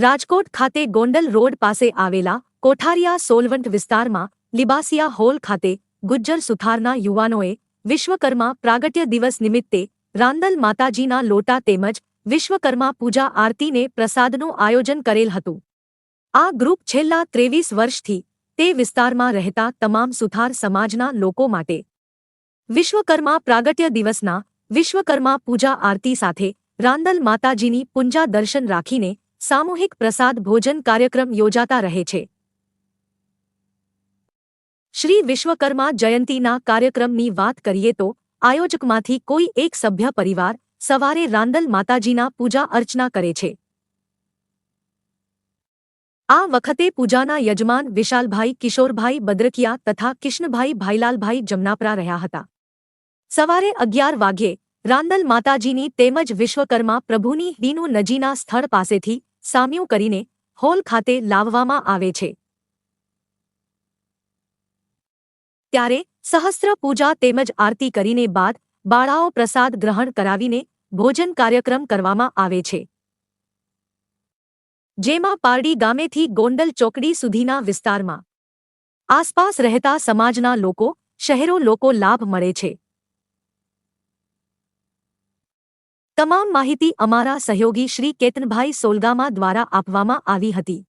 રાજકોટ ખાતે ગોંડલ રોડ પાસે આવેલા કોઠારિયા સોલવંટ વિસ્તારમાં લિબાસિયા હોલ ખાતે ગુજ્જર સુથારના યુવાનોએ વિશ્વકર્મા પ્રાગટ્ય દિવસ નિમિત્તે રાંદલ માતાજીના લોટા તેમજ વિશ્વકર્મા પૂજા આરતીને પ્રસાદનું આયોજન કરેલ હતું. આ ગ્રુપ છેલ્લા 23 વર્ષથી તે વિસ્તારમાં રહેતા તમામ સુથાર સમાજના લોકો માટે વિશ્વકર્મા પ્રાગટ્ય દિવસના વિશ્વકર્મા પૂજા આરતી સાથે રાંદલ માતાજીની પૂજા દર્શન રાખીને સામૂહિક પ્રસાદ ભોજન કાર્યક્રમ યોજાતા રહે છે. શ્રી વિશ્વકર્મા જયંતીના કાર્યક્રમની વાત કરીએ તો આયોજકમાંથી કોઈ એક સભ્ય પરિવાર સવારે રાંદલ માતાજીના પૂજા અર્ચના કરે છે. આ વખતે પૂજાના યજમાન વિશાલભાઈ કિશોરભાઈ બદ્રકિયા તથા કિશનભાઈ ભાઈલાલભાઈ જમનાપરા રહ્યા હતા. સવારે 11 વાગ્યે રાંદલ માતાજીની તેમજ વિશ્વકર્મા પ્રભુની દીનું નજીના સ્થળ પાસેથી સામ્યું કરીને હોલ ખાતે લાવવામાં આવે છે. ત્યારે સહસ્ત્ર પૂજા તેમજ આરતી કરીને બાદ બાળાઓ પ્રસાદ ગ્રહણ કરાવીને ભોજન કાર્યક્રમ કરવામાં આવે છે. જેમાં પારડી ગામેથી ગોંડલ ચોકડી સુધીના વિસ્તારમાં આસપાસ રહેતા સમાજના લોકો શહેરો લોકો લાભ મળે છે. તમામ માહિતી અમારા સહયોગી શ્રી કેતનભાઈ સોલગામા દ્વારા આપવામાં આવી હતી.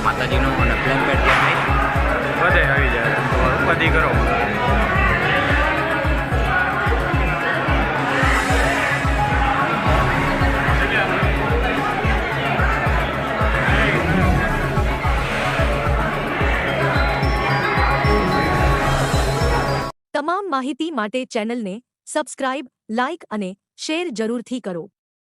માતાજીનો અને પ્લેન પેડ બધે આવી જાય બધી કરો. તમામ માહિતી માટે ચેનલને સબસ્ક્રાઇબ, લાઇક અને શેર જરૂરથી કરો.